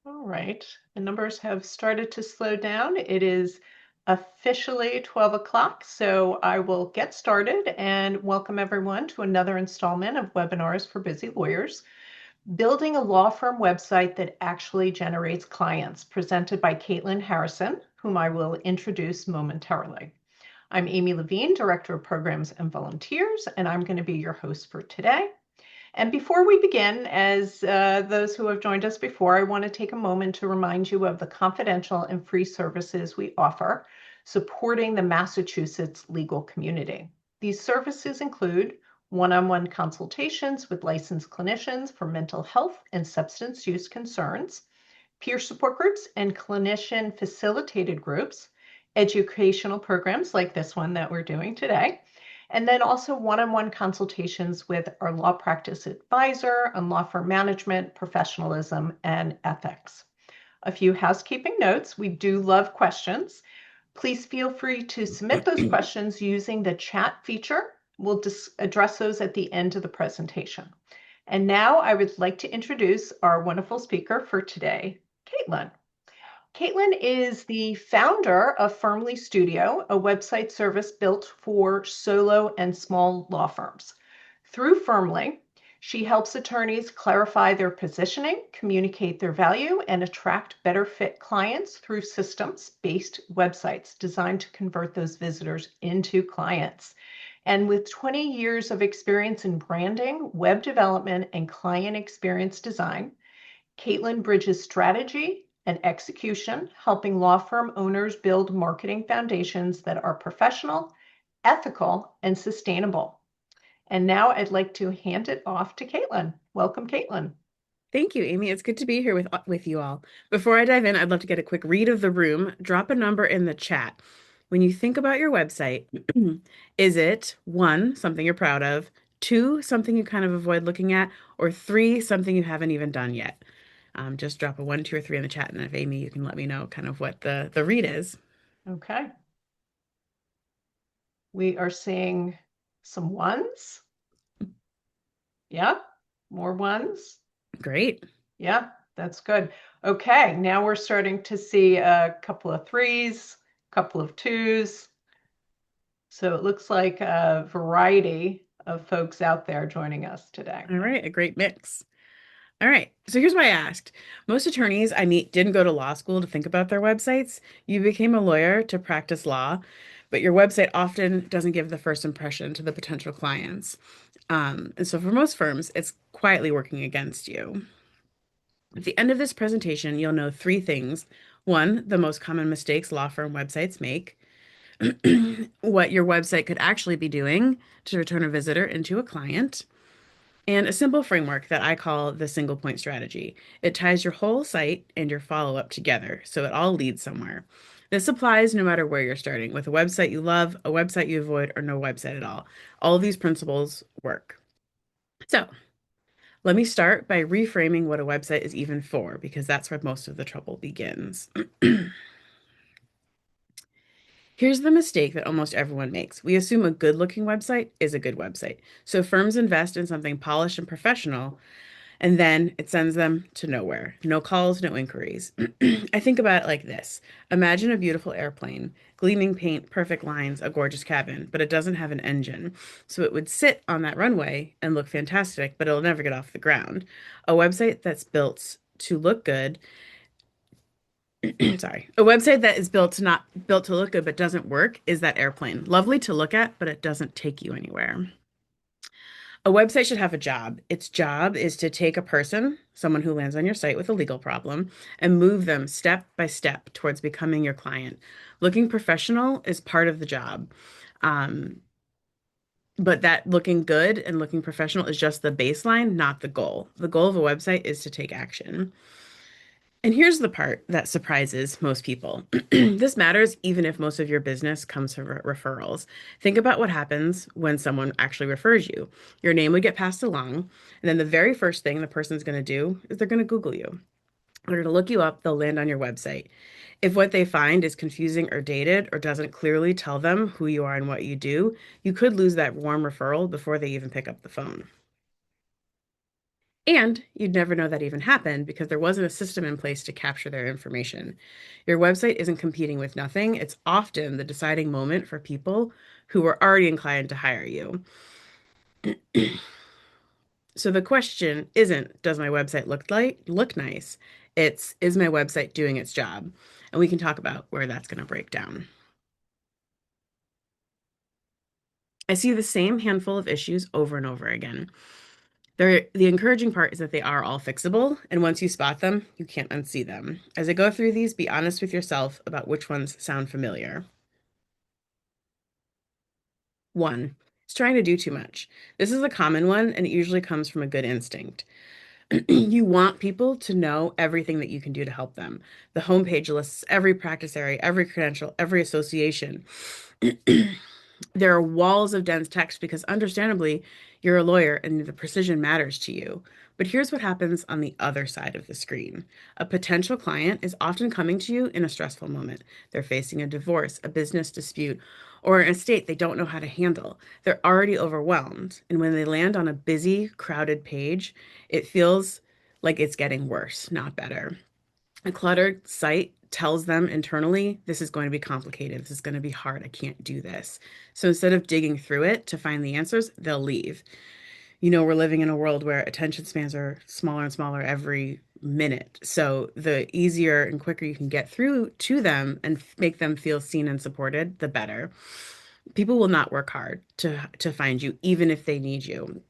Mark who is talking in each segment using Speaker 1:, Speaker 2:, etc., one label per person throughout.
Speaker 1: All right. The numbers have started to slow down. It is officially 12 o'clock, so I will get started and welcome everyone to another installment of Webinars for Busy Lawyers, Building a Law Firm Website that Actually Generates Clients, presented by Caitlin Harrison, whom I will introduce momentarily. I'm Amy Levine, Director of Programs and Volunteers, and I'm going to be your host for today. And before we begin, as those who have joined us before, I want to take a moment to remind you of the confidential and free services we offer supporting the Massachusetts legal community. These services include one-on-one consultations with licensed clinicians for mental health and substance use concerns, peer support groups and clinician facilitated groups, educational programs like this one that we're doing today, and then also one-on-one consultations with our law practice advisor on law firm management, professionalism, and ethics. A few housekeeping notes. We do love questions. Please feel free to submit those questions using the chat feature. We'll address those at the end of the presentation. And now I would like to introduce our wonderful speaker for today, Caitlin. Caitlin is the founder of Firmly Studio, a website service built for solo and small law firms. Through Firmly, she helps attorneys clarify their positioning, communicate their value, and attract better fit clients through systems-based websites designed to convert those visitors into clients. And with 20 years of experience in branding, web development, and client experience design, Caitlin bridges strategy and execution, helping law firm owners build marketing foundations that are professional, ethical, and sustainable. And now I'd like to hand it off to Caitlin. Welcome, Caitlin.
Speaker 2: Thank you, Amy. It's good to be here with you all. Before I dive in, I'd love to get a quick read of the room. Drop a number in the chat. When you think about your website, is it one, something you're proud of, two, something you kind of avoid looking at, or three, something you haven't even done yet? Just drop a one, two, or three in the chat, and if Amy, you can let me know kind of what the read is.
Speaker 1: Okay. We are seeing some ones. Yeah, more ones.
Speaker 2: Great.
Speaker 1: Yeah, that's good. Okay, now we're starting to see a couple of threes, a couple of twos. So it looks like a variety of folks out there joining us today.
Speaker 2: All right, a great mix. All right. So here's why I asked. Most attorneys I meet didn't go to law school to think about their websites. You became a lawyer to practice law, but your website often doesn't give the first impression to the potential clients. And so for most firms, it's quietly working against you. At the end of this presentation, you'll know three things. One, the most common mistakes law firm websites make, what your website could actually be doing to return a visitor into a client, and a simple framework that I call the single point strategy. It ties your whole site and your follow-up together, so it all leads somewhere. This applies no matter where you're starting, with a website you love, a website you avoid, or no website at all. All of these principles work. So let me start by reframing what a website is even for, because that's where most of the trouble begins. Here's the mistake that almost everyone makes. We assume a good-looking website is a good website. So firms invest in something polished and professional, and then it sends them to nowhere. No calls, no inquiries. I think about it like this. Imagine a beautiful airplane, gleaming paint, perfect lines, a gorgeous cabin, but it doesn't have an engine. So it would sit on that runway and look fantastic, but it'll never get off the ground. A website that's built to look good, sorry, a website that is built to look good but doesn't work is that airplane. Lovely to look at, but it doesn't take you anywhere. A website should have a job. Its job is to take a person, someone who lands on your site with a legal problem, and move them step by step towards becoming your client. Looking professional is part of the job. Um, but that looking good and looking professional is just the baseline, not the goal. The goal of a website is to take action. And here's the part that surprises most people. This matters even if most of your business comes from referrals. Think about what happens when someone actually refers you. Your name would get passed along, and then the very first thing the person's going to do is they're going to Google you. They're going to look you up, they'll land on your website. If what they find is confusing or dated or doesn't clearly tell them who you are and what you do, you could lose that warm referral before they even pick up the phone. And you'd never know that even happened because there wasn't a system in place to capture their information. Your website isn't competing with nothing. It's often the deciding moment for people who are already inclined to hire you. So the question isn't, does my website look nice? It's, is my website doing its job? And we can talk about where that's going to break down. I see the same handful of issues over and over again. The encouraging part is that they are all fixable, and once you spot them, you can't unsee them. As I go through these, be honest with yourself about which ones sound familiar. One, it's trying to do too much. This is a common one, and it usually comes from a good instinct. You want people to know everything that you can do to help them. The homepage lists every practice area, every credential, every association. There are walls of dense text because, understandably, you're a lawyer and the precision matters to you. But here's what happens on the other side of the screen. A potential client is often coming to you in a stressful moment. They're facing a divorce, a business dispute, or an estate they don't know how to handle. They're already overwhelmed. And when they land on a busy, crowded page, it feels like it's getting worse, not better. A cluttered site tells them internally, this is going to be complicated. This is going to be hard. I can't do this. So instead of digging through it to find the answers, they'll leave. You know, we're living in a world where attention spans are smaller and smaller every minute. So the easier and quicker you can get through to them and make them feel seen and supported, the better. People will not work hard to find you, even if they need you.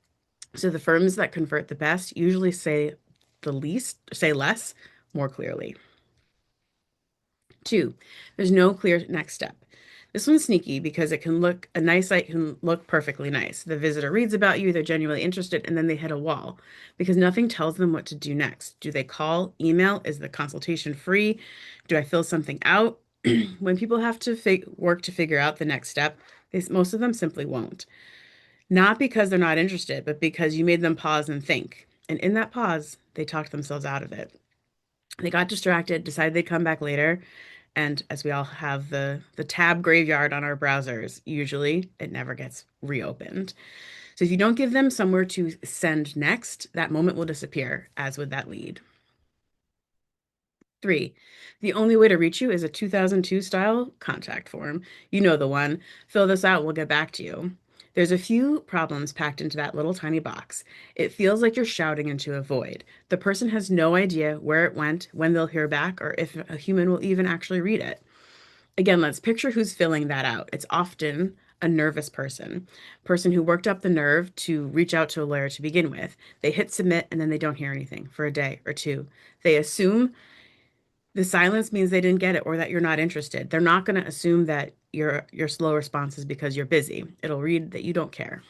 Speaker 2: So the firms that convert the best usually say less more clearly. Two, there's no clear next step. This one's sneaky because a nice site can look perfectly nice. The visitor reads about you, they're genuinely interested, and then they hit a wall because nothing tells them what to do next. Do they call, email? Is the consultation free? Do I fill something out? When people have to work to figure out the next step, most of them simply won't. Not because they're not interested, but because you made them pause and think. And in that pause, they talked themselves out of it. They got distracted, decided they'd come back later, and as we all have the tab graveyard on our browsers, usually it never gets reopened. So if you don't give them somewhere to send next, that moment will disappear, as with that lead. Three, the only way to reach you is a 2002 style contact form. You know the one. Fill this out, we'll get back to you. There's a few problems packed into that little tiny box. It feels like you're shouting into a void. The person has no idea where it went, when they'll hear back, or if a human will even actually read it. Again, let's picture who's filling that out. It's often a nervous person who worked up the nerve to reach out to a lawyer to begin with. They hit submit and then they don't hear anything for a day or two. They assume the silence means they didn't get it or that you're not interested. They're not going to assume that your slow response is because you're busy. It'll read that you don't care.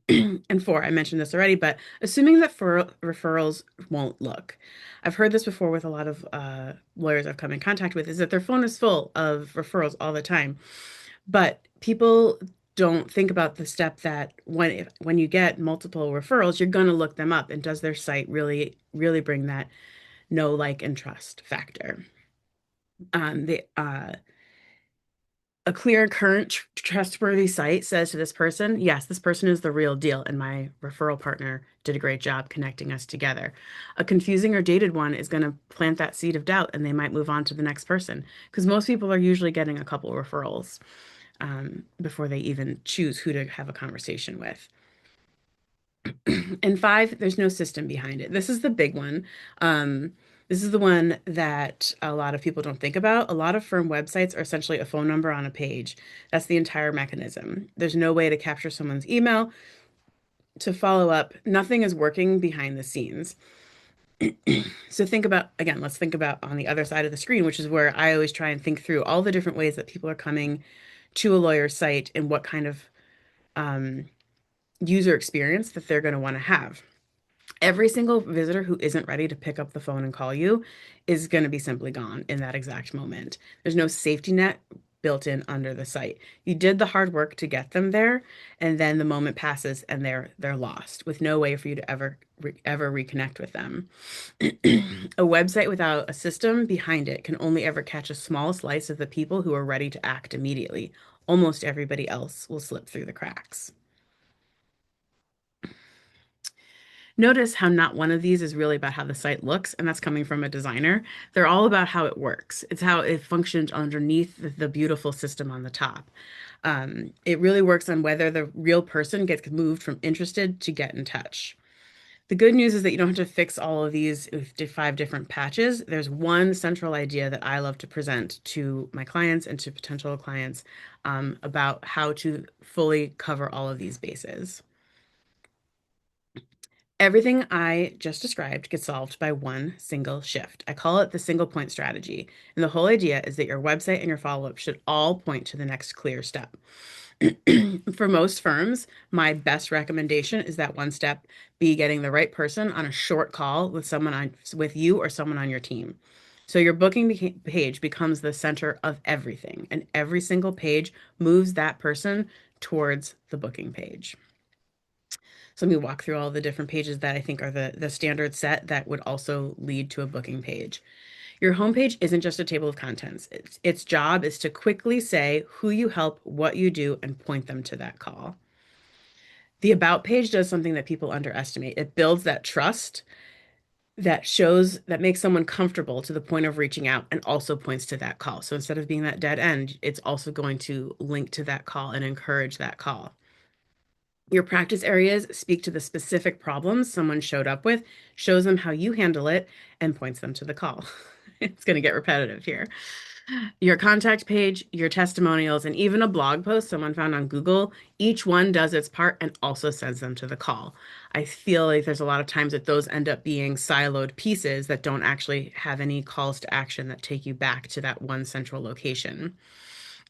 Speaker 2: And four, I mentioned this already, but assuming that for referrals won't look. I've heard this before with a lot of lawyers I've come in contact with, is that their phone is full of referrals all the time. But people don't think about the step that when you get multiple referrals, you're going to look them up. And does their site really bring that know, like, and trust factor? The A clear, current, trustworthy site says to this person, yes, this person is the real deal, and my referral partner did a great job connecting us together. A confusing or dated one is going to plant that seed of doubt, and they might move on to the next person because most people are usually getting a couple referrals before they even choose who to have a conversation with. And five, there's no system behind it. This is the big one. This is the one that a lot of people don't think about. A lot of firm websites are essentially a phone number on a page. That's the entire mechanism. There's no way to capture someone's email, to follow up. Nothing is working behind the scenes. So think about, again, let's think about on the other side of the screen, which is where I always try and think through all the different ways that people are coming to a lawyer's site and what kind of um, user experience that they're going to want to have. Every single visitor who isn't ready to pick up the phone and call you is going to be simply gone in that exact moment. There's no safety net built in under the site. You did the hard work to get them there, and then the moment passes and they're lost with no way for you to ever reconnect with them. A website without a system behind it can only ever catch a small slice of the people who are ready to act immediately. Almost everybody else will slip through the cracks. Notice how not one of these is really about how the site looks, and that's coming from a designer. They're all about how it works. It's how it functions underneath the beautiful system on the top. It really works on whether the real person gets moved from interested to get in touch. The good news is that you don't have to fix all of these with 5 different patches. There's one central idea that I love to present to my clients and to potential clients about how to fully cover all of these bases. Everything I just described gets solved by one single shift. I call it the single point strategy. And the whole idea is that your website and your follow-up should all point to the next clear step. For most firms, my best recommendation is that one step be getting the right person on a short call with with you or someone on your team. So your page becomes the center of everything, and every single page moves that person towards the booking page. So let me walk through all the different pages that I think are the standard set that would also lead to a booking page. Your homepage isn't just a table of contents. Its job is to quickly say who you help, what you do, and point them to that call. The About page does something that people underestimate. It builds that trust that makes someone comfortable to the point of reaching out and also points to that call. So instead of being that dead end, it's also going to link to that call and encourage that call. Your practice areas speak to the specific problems someone showed up with, shows them how you handle it, and points them to the call. It's going to get repetitive here. Your contact page, your testimonials, and even a blog post someone found on Google, each one does its part and also sends them to the call. I feel like there's a lot of times that those end up being siloed pieces that don't actually have any calls to action that take you back to that one central location.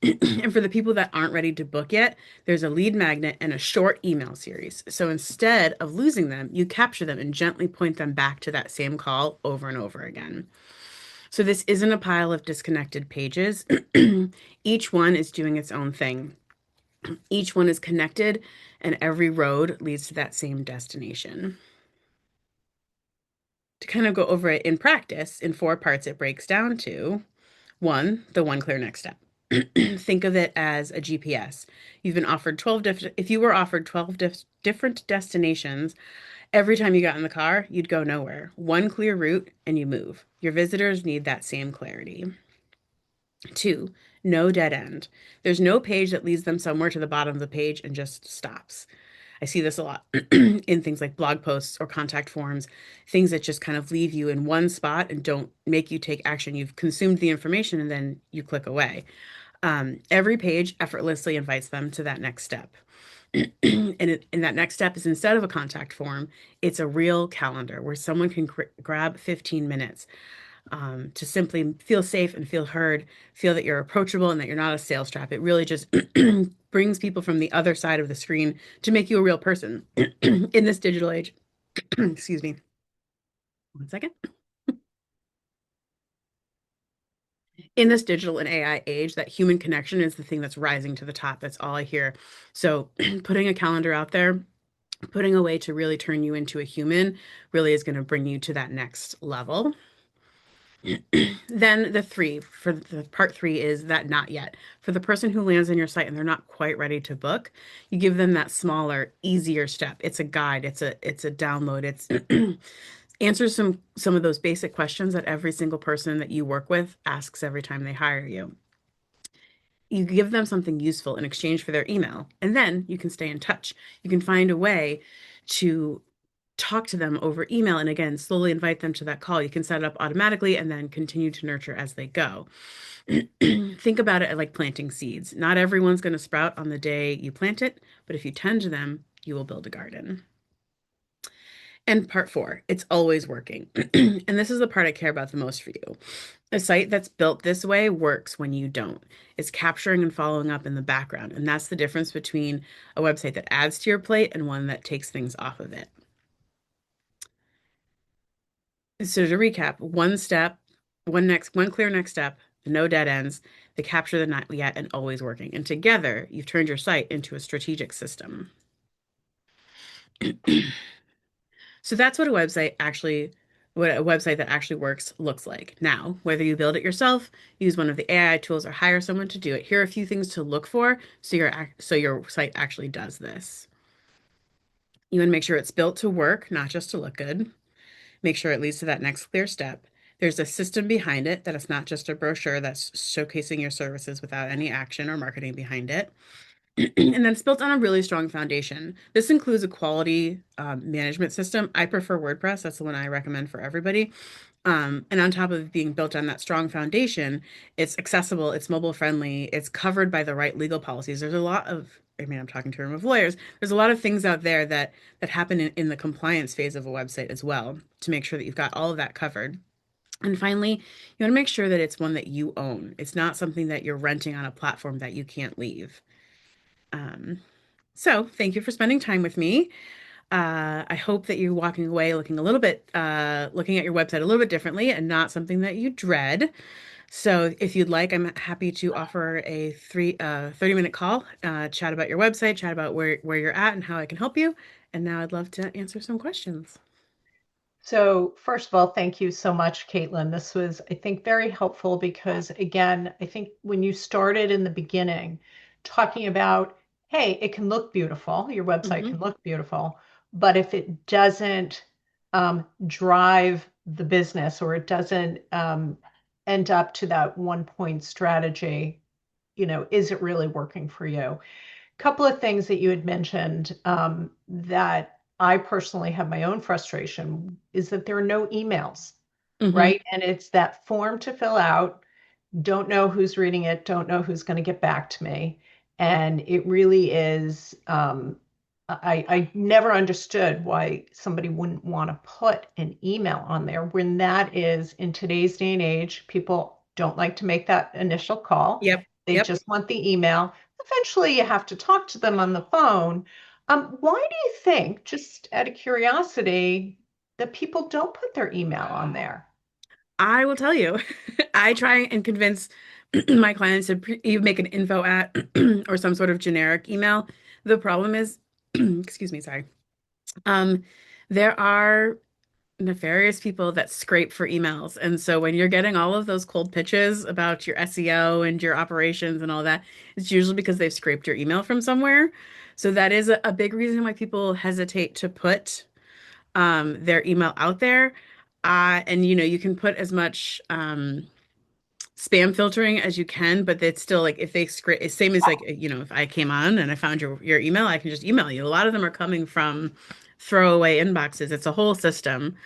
Speaker 2: And for the people that aren't ready to book yet, there's a lead magnet and a short email series. So instead of losing them, you capture them and gently point them back to that same call over and over again. So this isn't a pile of disconnected pages. Each one is doing its own thing. Each one is connected, and every road leads to that same destination. To kind of go over it in practice, in 4 parts, it breaks down to one, the one clear next step. Think of it as a GPS. You've been offered 12 different, if you were offered 12 different destinations, every time you got in the car, you'd go nowhere. One clear route and you move. Your visitors need that same clarity. 2, no dead end. There's no page that leads them somewhere to the bottom of the page and just stops. I see this a lot in things like blog posts or contact forms, things that just kind of leave you in one spot and don't make you take action. You've consumed the information and then you click away. Every page effortlessly invites them to that next step. And that next step is instead of a contact form, it's a real calendar where someone can grab 15 minutes to simply feel safe and feel heard, feel that you're approachable and that you're not a sales trap. It really just brings people from the other side of the screen to make you a real person in this digital age. Excuse me. One second. In this digital and AI age, that human connection is the thing that's rising to the top. That's all I hear. So putting a calendar out there, putting a way to really turn you into a human really is going to bring you to that next level. Then for the part 3 is that not yet. For the person who lands on your site and they're not quite ready to book, you give them that smaller, easier step. It's a guide, it's a download, it's answers some of those basic questions that every single person that you work with asks every time they hire you. You give them something useful in exchange for their email, and then you can stay in touch. You can find a way to talk to them over email and again, slowly invite them to that call. You can set it up automatically and then continue to nurture as they go. Think about it like planting seeds. Not everyone's going to sprout on the day you plant it, but if you tend to them, you will build a garden. And part 4, it's always working. And this is the part I care about the most for you. A site that's built this way works when you don't. It's capturing and following up in the background. And that's the difference between a website that adds to your plate and one that takes things off of it. So to recap, one clear next step, no dead ends, the capture the not yet and always working. And together, you've turned your site into a strategic system. So that's what what a website that actually works looks like. Now, whether you build it yourself, use one of the AI tools, or hire someone to do it, here are a few things to look for so your site actually does this. You want to make sure it's built to work, not just to look good. Make sure it leads to that next clear step. There's a system behind it, that it's not just a brochure that's showcasing your services without any action or marketing behind it. And then it's built on a really strong foundation. This includes a quality management system. I prefer WordPress. That's the one I recommend for everybody. And on top of being built on that strong foundation, it's accessible, it's mobile friendly, it's covered by the right legal policies. There's a lot of, I mean, I'm talking to a room of lawyers. There's a lot of things out there that happen in the compliance phase of a website as well to make sure that you've got all of that covered. And finally, you want to make sure that it's one that you own. It's not something that you're renting on a platform that you can't leave. Um, so thank you for spending time with me. I hope that you're walking away looking a little bit, looking at your website a little bit differently and not something that you dread. So if you'd like, I'm happy to offer a 30-minute call, chat about your website, chat about where you're at and how I can help you. And now I'd love to answer some questions.
Speaker 1: So, first of all, thank you so much, Caitlin. This was, I think, very helpful because, again, I think when you started in the beginning talking about, hey, it can look beautiful, your website
Speaker 2: Hmm.
Speaker 1: can look beautiful, but if it doesn't drive the business or it doesn't end up to that one point strategy, is it really working for you? Couple of things that you had mentioned that I personally have my own frustration is that there are no emails,
Speaker 2: Hmm.
Speaker 1: right? And it's that form to fill out. Don't know who's reading it, don't know who's going to get back to me. And it really is, I never understood why somebody wouldn't want to put an email on there when that is, in today's day and age, people don't like to make that initial call.
Speaker 2: Yep.
Speaker 1: They
Speaker 2: Yep.
Speaker 1: just want the email. Eventually, you have to talk to them on the phone. Why do you think, just out of curiosity, that people don't put their email on there?
Speaker 2: I will tell you, I try and convince my clients to even make an info at or some sort of generic email. The problem is, excuse me, sorry. Um, there are nefarious people that scrape for emails. And so when you're getting all of those cold pitches about your SEO and your operations and all that, it's usually because they've scraped your email from somewhere. So that is a big reason why people hesitate to put their email out there. And you can put as much spam filtering as you can, but it's still like if they script, it's same as like if I came on and I found your email, I can just email you. A lot of them are coming from throwaway inboxes. It's a whole system.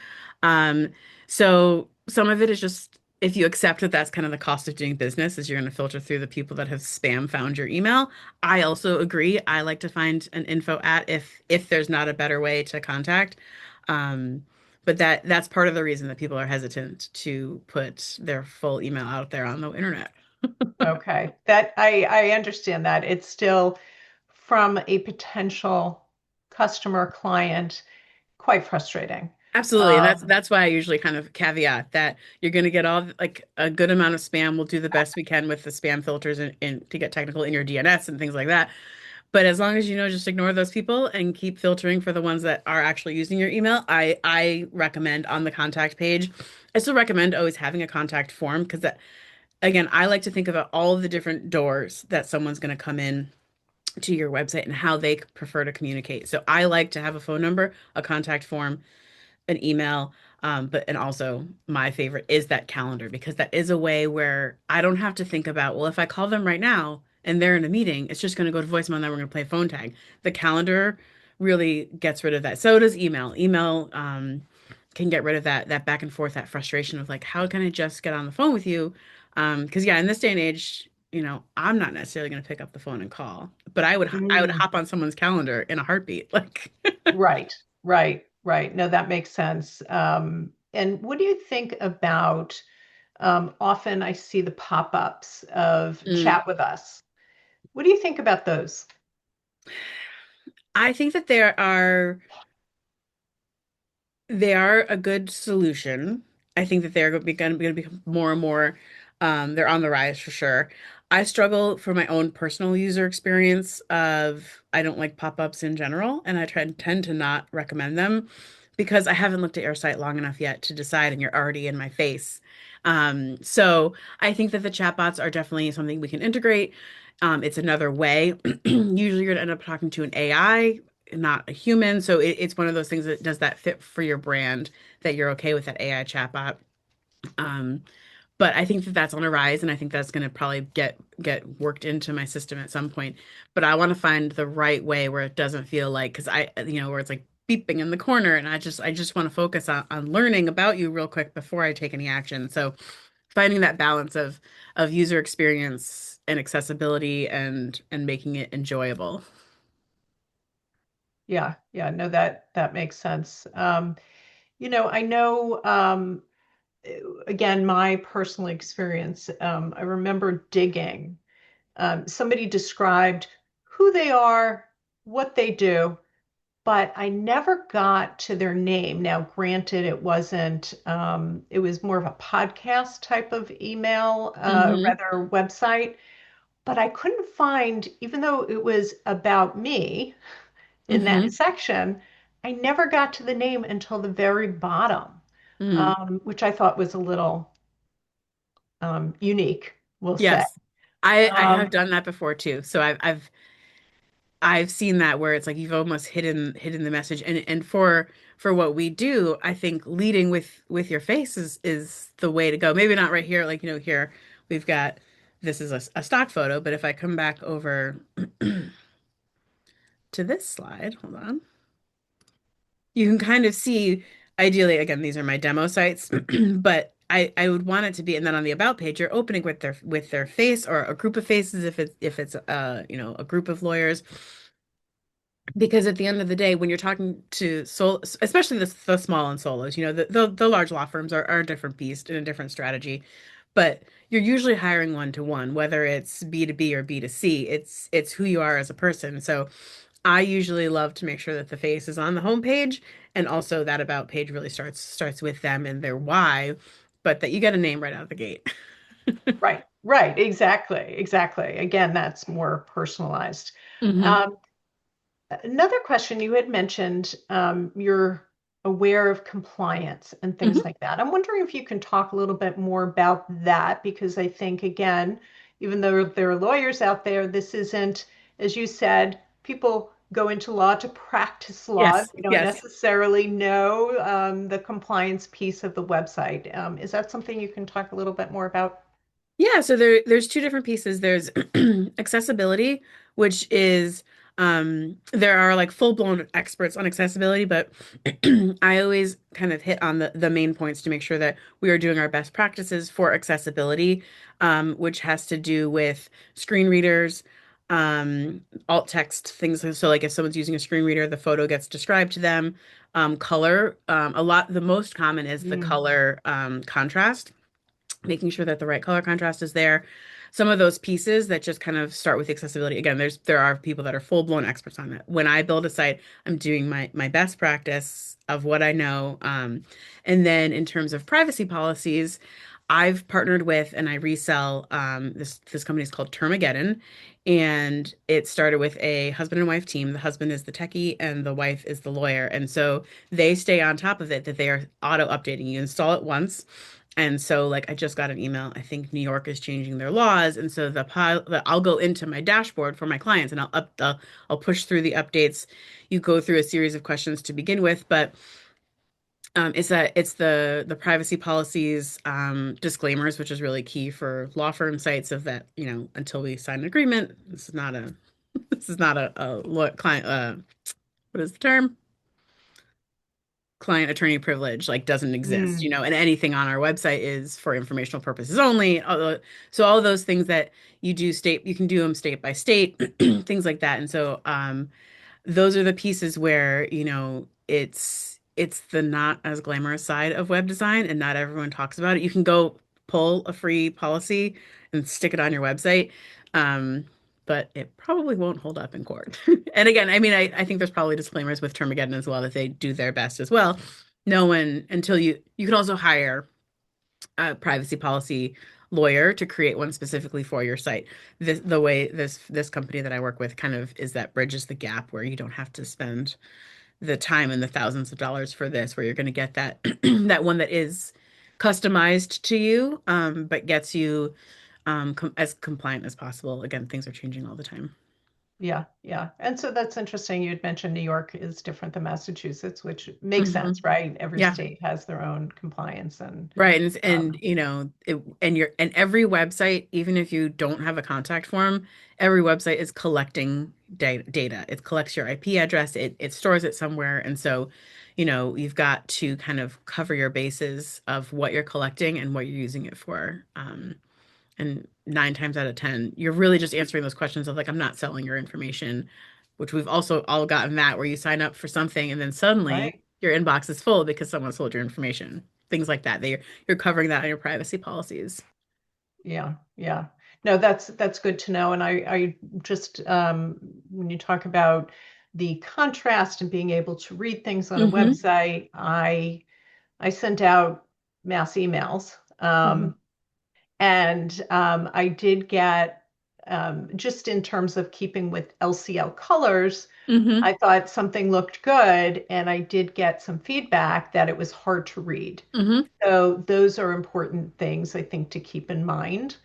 Speaker 2: Um, so some of it is just if you accept that that's kind of the cost of doing business, is you're going to filter through the people that have spam found your email. I also agree. I like to find an info at if there's not a better way to contact. Um, but that's part of the reason that people are hesitant to put their full email out there on the internet.
Speaker 1: Okay, that I understand that. It's still from a potential customer client, quite frustrating.
Speaker 2: Absolutely. And that's why I usually kind of caveat that you're going to get all like a good amount of spam. We'll do the best we can with the spam filters and to get technical in your DNS and things like that. But as long as just ignore those people and keep filtering for the ones that are actually using your email, I recommend on the contact page. I still recommend always having a contact form because that again, I like to think about all of the different doors that someone's going to come in to your website and how they prefer to communicate. So I like to have a phone number, a contact form, an email. But and also my favorite is that calendar because that is a way where I don't have to think about, well, if I call them right now and they're in a meeting, it's just going to go to voicemail and then we're going to play phone tag. The calendar really gets rid of that. So does email. Email can get rid of that back and forth, that frustration of like, how can I just get on the phone with you? Because yeah, in this day and age, I'm not necessarily going to pick up the phone and call, but I would
Speaker 1: Mm,
Speaker 2: hop on someone's calendar in a heartbeat. Like,
Speaker 1: right, right, right. No, that makes sense. And what do you think about, often I see the pop-ups of
Speaker 2: mm,
Speaker 1: chat with us. What do you think about those?
Speaker 2: I think that they are a good solution. I think that they're going to become more and more, they're on the rise for sure. I struggle for my own personal user experience of I don't like pop-ups in general, and I tend to not recommend them because I haven't looked at your site long enough yet to decide, and you're already in my face. So I think that the chatbots are definitely something we can integrate. It's another way. Usually you're going to end up talking to an AI. not a human. So it's one of those things that does that fit for your brand that you're okay with that AI chatbot. Um, but I think that that's on a rise, and I think that's going to probably get worked into my system at some point. But I want to find the right way where it doesn't feel like because where it's like beeping in the corner, and I just want to focus on learning about you real quick before I take any action. So finding that balance of user experience and accessibility and making it enjoyable.
Speaker 1: Yeah, yeah, no, that makes sense. I know, again, my personal experience, I remember digging. Somebody described who they are, what they do, but I never got to their name. Now, granted, it was more of a podcast type of email,
Speaker 2: Hmm.
Speaker 1: rather website, but I couldn't find, even though it was about me in that
Speaker 2: Hmm.
Speaker 1: section, I never got to the name until the very bottom,
Speaker 2: Hmm.
Speaker 1: which I thought was a little unique, we'll say.
Speaker 2: Yes. I have
Speaker 1: Um,
Speaker 2: done that before too. So I've seen that where it's like you've almost hidden the message, and for what we do, I think leading with your face is the way to go. Maybe not right here, like here we've got this is a stock photo, but if I come back over to this slide, hold on, you can kind of see ideally again these are my demo sites, but I would want it to be, and then on the about page you're opening with their face or a group of faces if it's a group of lawyers. Because at the end of the day, when you're talking to especially the small and solos, the large law firms are a different beast and a different strategy, but you're usually hiring one to one, whether it's B2B or B2C. It's who you are as a person. So I usually love to make sure that the face is on the homepage, and also that about page really starts with them and their why, but that you get a name right out of the gate.
Speaker 1: right, right, exactly, exactly. Again, that's more personalized.
Speaker 2: Hmm.
Speaker 1: Um, Another question you had mentioned, you're aware of compliance and things
Speaker 2: Hmm.
Speaker 1: like that. I'm wondering if you can talk a little bit more about that because I think, again, even though there are lawyers out there, this isn't, as you said, people go into law to practice law.
Speaker 2: Yes,
Speaker 1: They don't
Speaker 2: yes.
Speaker 1: necessarily know the compliance piece of the website. Is that something you can talk a little bit more about?
Speaker 2: Yeah, so there's two different pieces. There's accessibility, which is there are like full-blown experts on accessibility, but I always kind of hit on the main points to make sure that we are doing our best practices for accessibility, which has to do with screen readers, alt text things. So like if someone's using a screen reader, the photo gets described to them. Color, the most common is the
Speaker 1: Mm,
Speaker 2: color contrast, making sure that the right color contrast is there. Some of those pieces that just kind of start with accessibility. Again, there are people that are full-blown experts on it. When I build a site, I'm doing my best practice of what I know. And then in terms of privacy policies, I've partnered with and I resell this company is called Termageddon, and it started with a husband and wife team. The husband is the techie and the wife is the lawyer, and so they stay on top of it that they are auto updating. You install it once, and so, like, I just got an email. I think New York is changing their laws, and so I'll go into my dashboard for my clients, and I'll push through the updates. You go through a series of questions to begin with, but it's the privacy policies, disclaimers, which is really key for law firm sites. Of that, until we sign an agreement, this is not a this is not a client. What is the term? Client attorney privilege like doesn't exist,
Speaker 1: mm.
Speaker 2: and anything on our website is for informational purposes only. So all of those things that you can do them state by state, things like that. And so those are the pieces where, it's the not as glamorous side of web design and not everyone talks about it. You can go pull a free policy and stick it on your website. Um, but it probably won't hold up in court. And again, I mean, I think there's probably disclaimers with Termageddon as well that they do their best as well. No one until you can also hire a privacy policy lawyer to create one specifically for your site. The way this company that I work with kind of is that bridges the gap where you don't have to spend the time and the thousands of dollars for this, where you're going to get that that one that is customized to you, but gets you as compliant as possible. Again, things are changing all the time.
Speaker 1: Yeah, yeah. And so that's interesting. You had mentioned New York is different than Massachusetts, which makes
Speaker 2: Hmm.
Speaker 1: sense, right? Every
Speaker 2: Yeah.
Speaker 1: state has their own compliance
Speaker 2: Right. And
Speaker 1: um,
Speaker 2: you know, and every website, even if you don't have a contact form, every website is collecting data. It collects your IP address, it stores it somewhere. And so, you know, you've got to kind of cover your bases of what you're collecting and what you're using it for. And 9 times out of 10, you're really just answering those questions of like, I'm not selling your information, which we've also all gotten that where you sign up for something and then suddenly
Speaker 1: right.
Speaker 2: your inbox is full because someone sold your information. Things like that. You're covering that in your privacy policies.
Speaker 1: Yeah, yeah. No, that's good to know. And I just when you talk about the contrast and being able to read things on a
Speaker 2: Hmm.
Speaker 1: website, I sent out mass emails.
Speaker 2: Hmm.
Speaker 1: I did get, just in terms of keeping with LCL colors,
Speaker 2: Hmm.
Speaker 1: I thought something looked good, and I did get some feedback that it was hard to read.
Speaker 2: Hmm.
Speaker 1: So those are important things I think to keep in mind.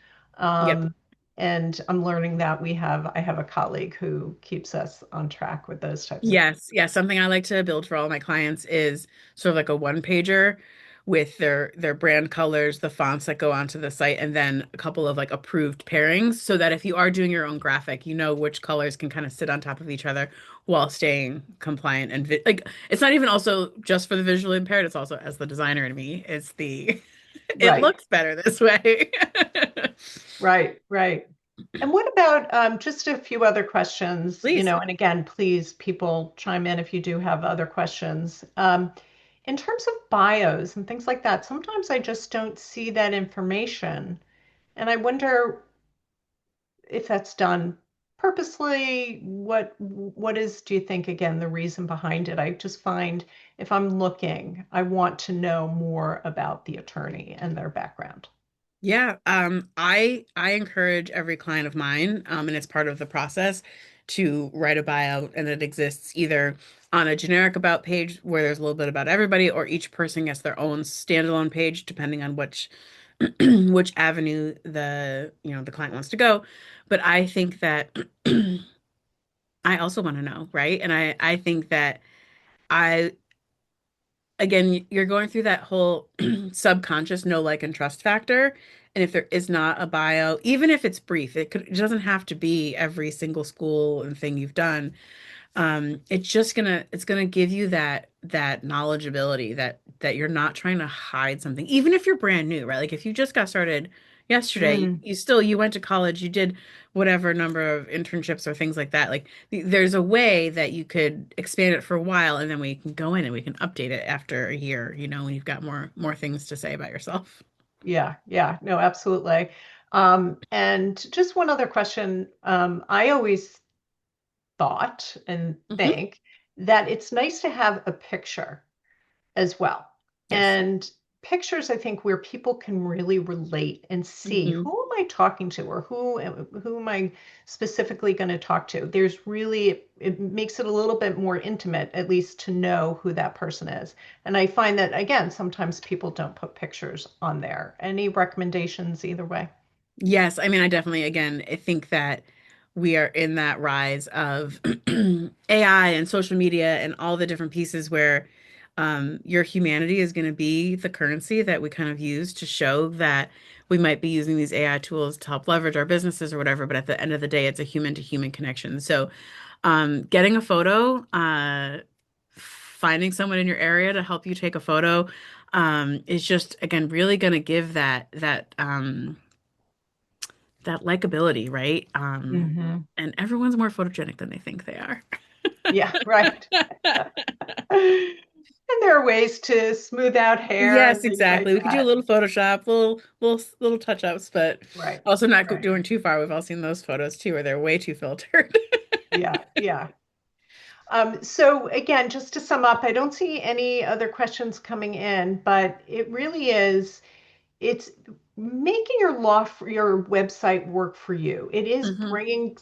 Speaker 2: Yep.
Speaker 1: Um, and I'm learning that I have a colleague who keeps us on track with those types of things.
Speaker 2: Yes, yes. Something I like to build for all my clients is sort of like a one pager with their brand colors, the fonts that go onto the site, and then a couple of like approved pairings so that if you are doing your own graphic, you know which colors can kind of sit on top of each other while staying compliant and vi like it's not even also just for the visually impaired, it's also as the designer in me. It's the it
Speaker 1: Right,
Speaker 2: looks better this way.
Speaker 1: right, right. And what about just a few other questions,
Speaker 2: Please.
Speaker 1: and again, please, people chime in if you do have other questions. In terms of bios and things like that, sometimes I just don't see that information. And I wonder if that's done purposely, what is, do you think, again, the reason behind it? I just find if I'm looking, I want to know more about the attorney and their background.
Speaker 2: Yeah, I encourage every client of mine, and it's part of the process to write a bio, and it exists either on a generic about page where there's a little bit about everybody, or each person gets their own standalone page, depending on which which avenue the client wants to go. But I think that I also want to know, right? And I think that I again, you're going through that whole subconscious know, like, and trust factor. And if there is not a bio, even if it's brief, it doesn't have to be every single school and thing you've done. It's gonna give you that knowledgeability that you're not trying to hide something, even if you're brand new, right? Like if you just got started yesterday,
Speaker 1: Mm,
Speaker 2: you went to college, you did whatever number of internships or things like that. Like there's a way that you could expand it for a while, and then we can go in and we can update it after a year, when you've got more things to say about yourself.
Speaker 1: yeah, yeah, no, absolutely. And just one other question. I always thought and
Speaker 2: Hmm.
Speaker 1: think that it's nice to have a picture as well.
Speaker 2: Yes.
Speaker 1: And pictures, I think, where people can really relate and see
Speaker 2: Hmm.
Speaker 1: who am I talking to, or who am I specifically going to talk to. There's really, it makes it a little bit more intimate, at least to know who that person is. And I find that, again, sometimes people don't put pictures on there. Any recommendations either way?
Speaker 2: Yes, I mean, I definitely, again, I think that we are in that rise of AI and social media and all the different pieces where your humanity is going to be the currency that we kind of use to show that we might be using these AI tools to help leverage our businesses or whatever, but at the end of the day, it's a human to human connection. So, getting a photo, finding someone in your area to help you take a photo, is just, again, really going to give that likability, right?
Speaker 1: Hmm.
Speaker 2: And everyone's more photogenic than they think they are.
Speaker 1: Yeah, right. And there are ways to smooth out hair
Speaker 2: Yes,
Speaker 1: and things like
Speaker 2: exactly. We could do a
Speaker 1: that.
Speaker 2: little Photoshop, little touch-ups, but
Speaker 1: Right,
Speaker 2: also not
Speaker 1: right.
Speaker 2: doing too far. We've all seen those photos too, where they're way too filtered.
Speaker 1: Yeah, yeah. So again, just to sum up, I don't see any other questions coming in, but it really is, it's making your website work for you. It is
Speaker 2: Hmm.
Speaker 1: bringing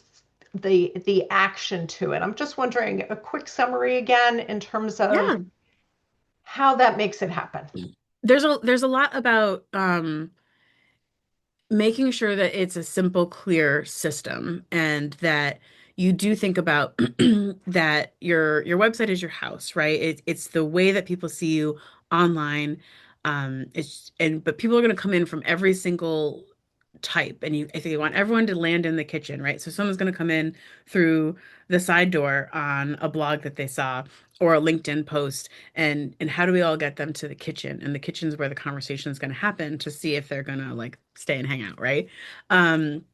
Speaker 1: the action to it. I'm just wondering a quick summary again in terms of
Speaker 2: Yeah.
Speaker 1: how that makes it happen.
Speaker 2: There's a lot about making sure that it's a simple, clear system and that you do think about that your website is your house, right? It's the way that people see you online. But people are going to come in from every single type, and if you want everyone to land in the kitchen, right? So someone's going to come in through the side door on a blog that they saw or a LinkedIn post, and how do we all get them to the kitchen? And the kitchen's where the conversation is going to happen to see if they're going to like stay and hang out, right? Um,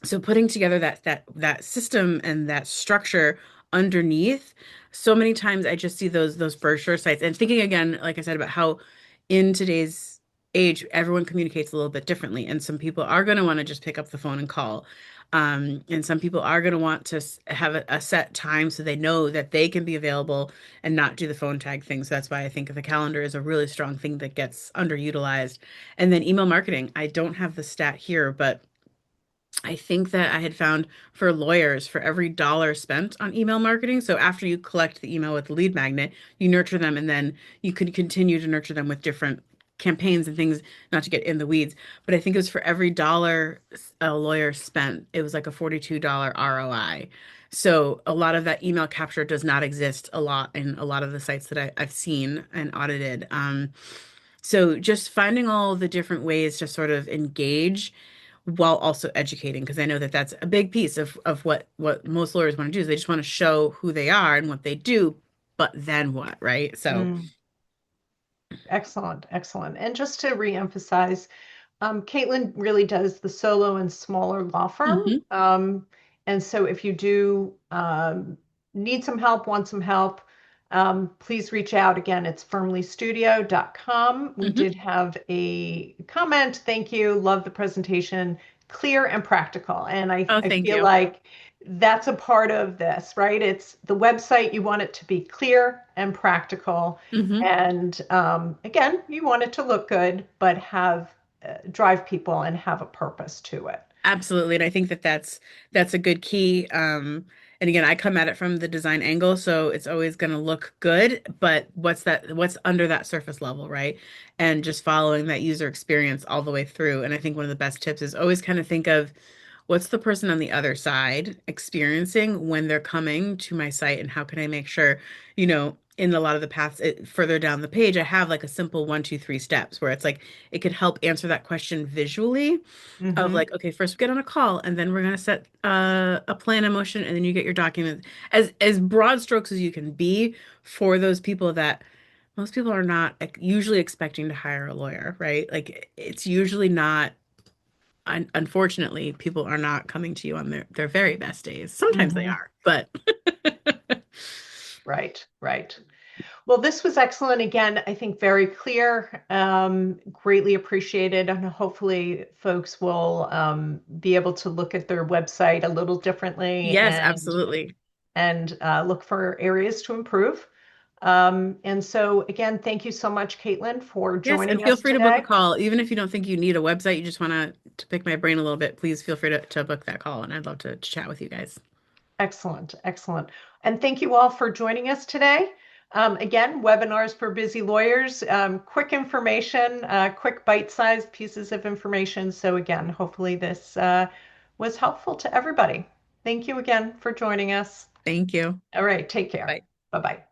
Speaker 2: so putting together that system and that structure underneath, so many times I just see those brochure sites and thinking again, like I said, about how in today's age everyone communicates a little bit differently, and some people are going to want to just pick up the phone and call. And some people are going to want to have a set time so they know that they can be available and not do the phone tag thing. So that's why I think the calendar is a really strong thing that gets underutilized. And then email marketing. I don't have the stat here, but I think that I had found for lawyers, for every dollar spent on email marketing, so after you collect the email with the lead magnet, you nurture them and then you could continue to nurture them with different campaigns and things, not to get in the weeds. But I think it was for every dollar a lawyer spent, it was like a $42 ROI. So a lot of that email capture does not exist a lot in a lot of the sites that I've seen and audited. So just finding all the different ways to sort of engage while also educating, because I know that that's a big piece of what most lawyers want to do is they just want to show who they are and what they do, but then what, right? So,
Speaker 1: Mm, excellent, excellent. And just to reemphasize, Caitlin really does the solo and smaller law firm.
Speaker 2: hmm
Speaker 1: And so if you do need some help, want some help, please reach out. Again, it's firmlystudio.com. We
Speaker 2: hmm
Speaker 1: did have a comment. Thank you. Love the presentation. Clear and practical. And
Speaker 2: Oh,
Speaker 1: I
Speaker 2: thank
Speaker 1: feel
Speaker 2: you.
Speaker 1: like that's a part of this, right? It's the website. You want it to be clear and practical.
Speaker 2: hmm
Speaker 1: And again, you want it to look good, but have drive people and have a purpose to it.
Speaker 2: Absolutely. And I think that that's a good key. And again, I come at it from the design angle, so it's always going to look good, but what's under that surface level, right? And just following that user experience all the way through. And I think one of the best tips is always kind of think of what's the person on the other side experiencing when they're coming to my site, and how can I make sure, in a lot of the paths further down the page, I have like a simple 1, 2, 3 steps where it's like it could help answer that question visually of
Speaker 1: Hmm.
Speaker 2: like, okay, first we get on a call, and then we're gonna set a plan in motion, and then you get your documents as broad strokes as you can be for those people that most people are not usually expecting to hire a lawyer, right? Like it's usually not, unfortunately, people are not coming to you on their very best days. Sometimes they
Speaker 1: Hmm.
Speaker 2: are, but
Speaker 1: Right, right. Well, this was excellent. Again, I think very clear, greatly appreciated, and hopefully folks will be able to look at their website a little differently
Speaker 2: yes, absolutely.
Speaker 1: and look for areas to improve. And so, again, thank you so much, Caitlin, for
Speaker 2: Yes, and
Speaker 1: joining
Speaker 2: feel
Speaker 1: us
Speaker 2: free to book a
Speaker 1: today.
Speaker 2: call. Even if you don't think you need a website, you just want to pick my brain a little bit, please feel free to book that call, and I'd love to chat with you guys.
Speaker 1: Excellent, excellent. And thank you all for joining us today. Again, webinars for busy lawyers, quick information, quick bite-sized pieces of information. So again, hopefully this was helpful to everybody. Thank you again for joining us.
Speaker 2: Thank you.
Speaker 1: All right, take care.
Speaker 2: Bye.
Speaker 1: Bye-bye.